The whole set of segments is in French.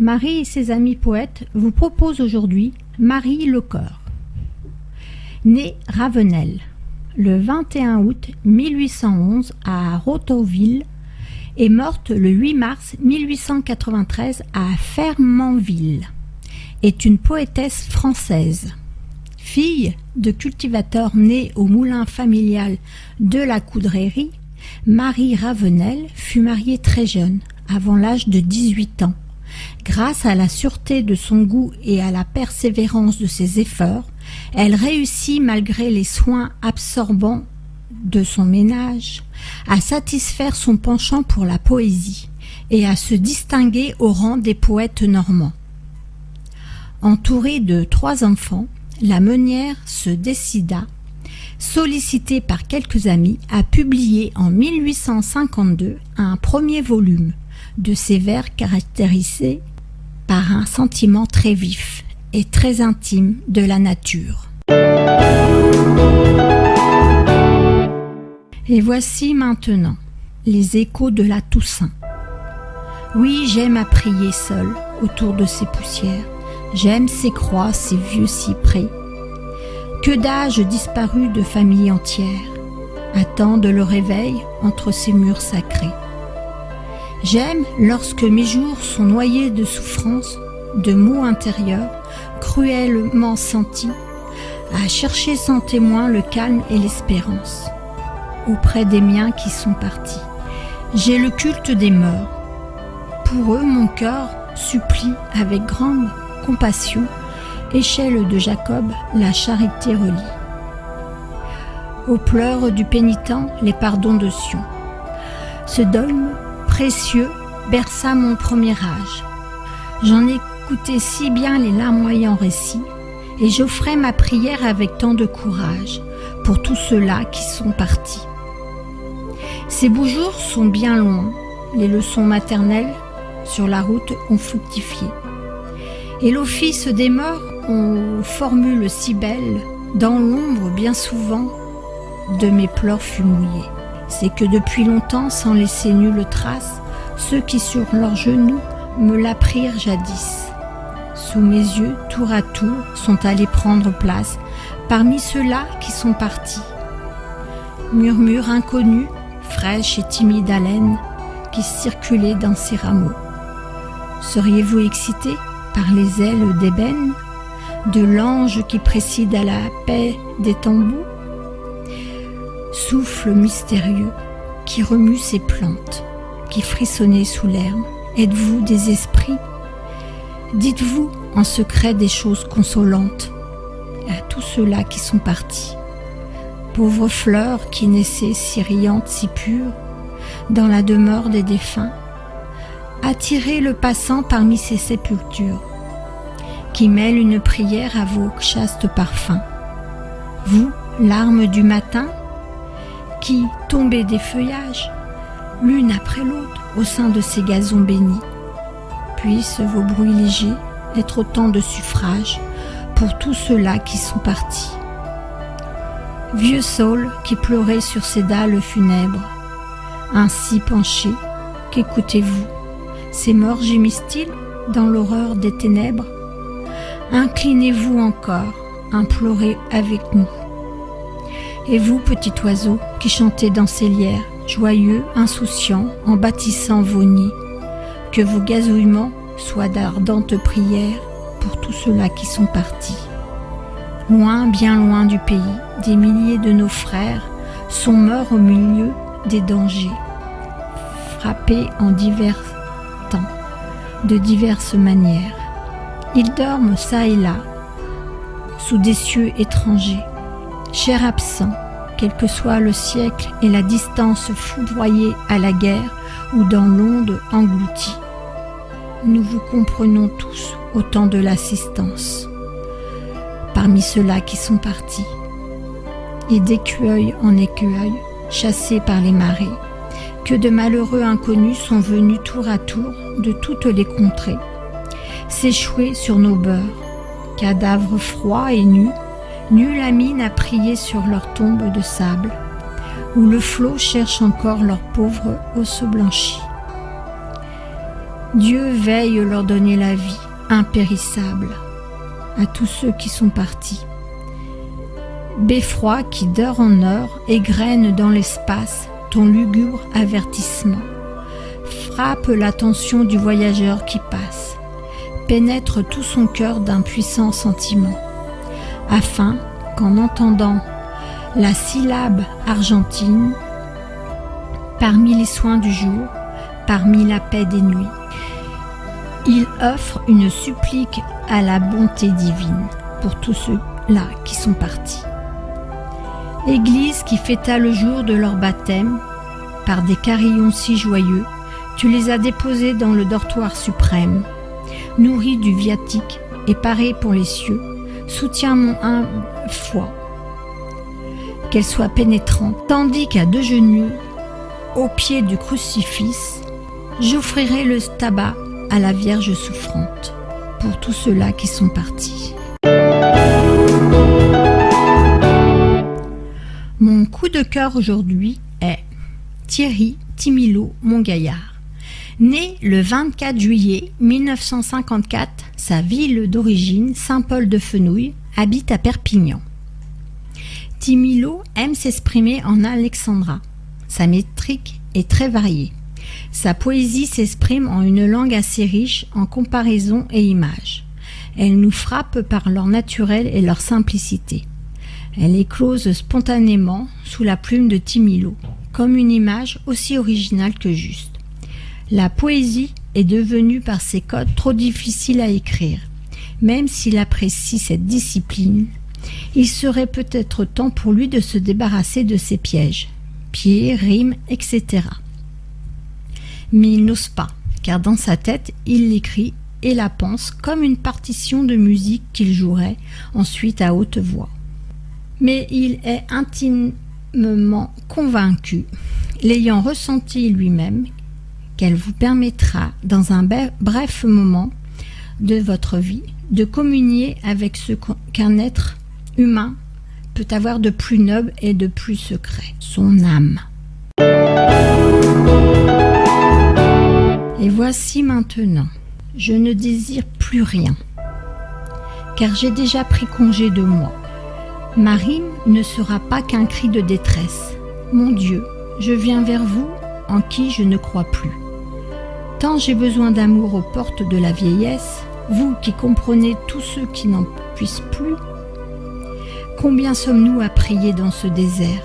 Marie et ses amis poètes vous proposent aujourd'hui Marie Lecœur. Née Ravenel le 21 août 1811 à Rotauville et morte le 8 mars 1893 à Fermanville, est une poétesse française. Fille de cultivateurs nés au moulin familial de la Coudrairie, Marie Ravenel fut mariée très jeune, avant l'âge de 18 ans. Grâce à la sûreté de son goût et à la persévérance de ses efforts, elle réussit, malgré les soins absorbants de son ménage, à satisfaire son penchant pour la poésie et à se distinguer au rang des poètes normands. Entourée de 3 enfants, la meunière se décida, sollicitée par quelques amis, à publier en 1852 un premier volume de ses vers caractérisés par un sentiment très vif et très intime de la nature. Et voici maintenant les échos de la Toussaint. Oui, j'aime à prier seul autour de ces poussières. J'aime ces croix, ces vieux cyprès. Que d'âges disparus de familles entières attendent le réveil entre ces murs sacrés. J'aime lorsque mes jours sont noyés de souffrances, de maux intérieurs, cruellement sentis, à chercher sans témoin le calme et l'espérance, auprès des miens qui sont partis. J'ai le culte des morts. Pour eux, mon cœur supplie avec grande compassion, échelle de Jacob, la charité relie. Aux pleurs du pénitent, les pardons de Sion. Ce dogme précieux berça mon premier âge. J'en écoutais si bien les larmoyants récits, et j'offrais ma prière avec tant de courage pour tous ceux-là qui sont partis. Ces beaux jours sont bien loin, les leçons maternelles sur la route ont fructifié. Et l'office des morts ont formule si belle, dans l'ombre bien souvent de mes pleurs fut mouillée. C'est que depuis longtemps, sans laisser nulle trace, ceux qui sur leurs genoux me l'apprirent jadis, sous mes yeux, tour à tour, sont allés prendre place parmi ceux-là qui sont partis. Murmure inconnu, fraîche et timide haleine, qui circulait dans ces rameaux. Seriez-vous excité par les ailes d'ébène de l'ange qui préside à la paix des tambours? Souffle mystérieux qui remue ces plantes, qui frissonnez sous l'herbe, êtes-vous des esprits? Dites-vous en secret des choses consolantes à tous ceux-là qui sont partis. Pauvres fleurs qui naissaient si riantes, si pures, dans la demeure des défunts, attirez le passant parmi ces sépultures, qui mêlent une prière à vos chastes parfums. Vous, larmes du matin, qui tombez des feuillages, l'une après l'autre, au sein de ces gazons bénis, puissent vos bruits légers être autant de suffrages pour tous ceux-là qui sont partis. Vieux saules qui pleuraient sur ces dalles funèbres, ainsi penchés, qu'écoutez-vous? Ces morts gémissent-ils dans l'horreur des ténèbres? Inclinez-vous encore, implorez avec nous. Et vous, petit oiseau, qui chantez dans ces lierres, joyeux, insouciants, en bâtissant vos nids, que vos gazouillements soient d'ardentes prières pour tous ceux-là qui sont partis. Loin, bien loin du pays, des milliers de nos frères sont morts au milieu des dangers, frappés en divers temps, de diverses manières. Ils dorment çà et là, sous des cieux étrangers. Chers absents, quel que soit le siècle et la distance, foudroyés à la guerre ou dans l'onde engloutie, nous vous comprenons tous au temps de l'assistance. Parmi ceux-là qui sont partis, et d'écueil en écueil, chassés par les marées, que de malheureux inconnus sont venus tour à tour de toutes les contrées, s'échouer sur nos beurs, cadavres froids et nus, nulle amie n'a prié sur leur tombe de sable, où le flot cherche encore leurs pauvres os blanchis. Dieu veille leur donner la vie impérissable à tous ceux qui sont partis. Beffroi qui d'heure en heure égrène dans l'espace ton lugubre avertissement, frappe l'attention du voyageur qui passe, pénètre tout son cœur d'un puissant sentiment, afin qu'en entendant la syllabe argentine, parmi les soins du jour, parmi la paix des nuits, il offre une supplique à la bonté divine pour tous ceux-là qui sont partis. Église qui fêta le jour de leur baptême, par des carillons si joyeux, tu les as déposés dans le dortoir suprême. Nourris du viatique et parés pour les cieux, soutiens mon humble foi, qu'elle soit pénétrante, tandis qu'à deux genoux, au pied du crucifix, j'offrirai le tabac à la Vierge souffrante, pour tous ceux-là qui sont partis. Mon coup de cœur aujourd'hui est Thierry Timilot Montgaillard. Né le 24 juillet 1954, sa ville d'origine, Saint-Paul-de-Fenouilles, habite à Perpignan. Timilot aime s'exprimer en alexandrin. Sa métrique est très variée. Sa poésie s'exprime en une langue assez riche en comparaisons et images. Elle nous frappe par leur naturel et leur simplicité. Elle éclose spontanément sous la plume de Timilot, comme une image aussi originale que juste. La poésie est devenue par ses codes trop difficile à écrire. Même s'il apprécie cette discipline, il serait peut-être temps pour lui de se débarrasser de ses pièges, pieds, rimes, etc. Mais il n'ose pas, car dans sa tête, il l'écrit et la pense comme une partition de musique qu'il jouerait ensuite à haute voix. Mais il est intimement convaincu, l'ayant ressenti lui-même, qu'elle vous permettra, dans un bref moment de votre vie, de communier avec ce qu'un être humain peut avoir de plus noble et de plus secret, son âme. Et voici maintenant, je ne désire plus rien, car j'ai déjà pris congé de moi. Ma rime ne sera pas qu'un cri de détresse. Mon Dieu, je viens vers vous en qui je ne crois plus. Tant j'ai besoin d'amour aux portes de la vieillesse, vous qui comprenez tous ceux qui n'en puissent plus. Combien sommes-nous à prier dans ce désert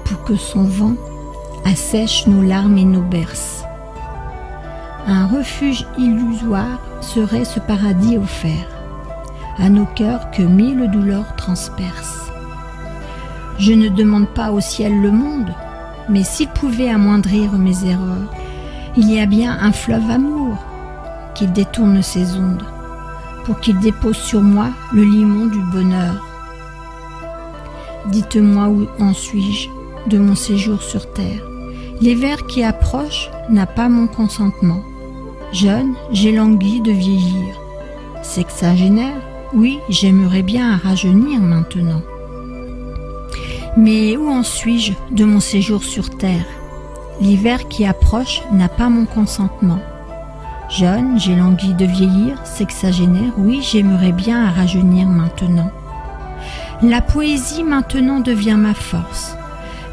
pour que son vent assèche nos larmes et nos berces. Un refuge illusoire serait ce paradis offert à nos cœurs que mille douleurs transpercent. Je ne demande pas au ciel le monde, mais s'il pouvait amoindrir mes erreurs, il y a bien un fleuve amour qui détourne ses ondes, pour qu'il dépose sur moi le limon du bonheur. Dites-moi où en suis-je de mon séjour sur terre. L'hiver qui approche n'a pas mon consentement. Jeune, j'ai langui de vieillir. Sexagénaire, oui, j'aimerais bien rajeunir maintenant. Mais où en suis-je de mon séjour sur terre? L'hiver qui approche n'a pas mon consentement. Jeune, j'ai langui de vieillir, sexagénaire, oui, j'aimerais bien rajeunir maintenant. La poésie maintenant devient ma force.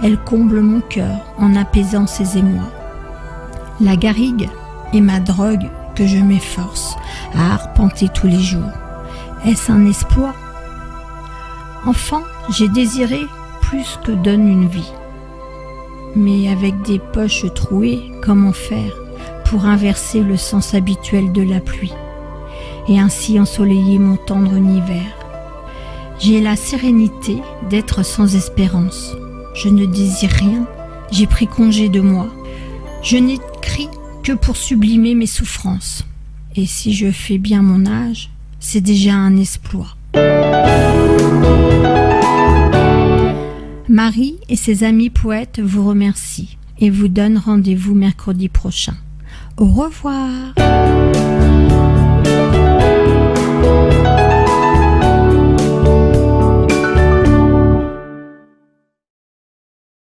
Elle comble mon cœur en apaisant ses émois. La garrigue est ma drogue que je m'efforce à arpenter tous les jours. Est-ce un exploit? Enfant, j'ai désiré plus que donne une vie. Mais avec des poches trouées, comment faire pour inverser le sens habituel de la pluie et ainsi ensoleiller mon tendre hiver? J'ai la sérénité d'être sans espérance. Je ne désire rien, j'ai pris congé de moi. Je n'écris que pour sublimer mes souffrances. Et si je fais bien mon âge, c'est déjà un exploit. Marie et ses amis poètes vous remercient et vous donnent rendez-vous mercredi prochain. Au revoir.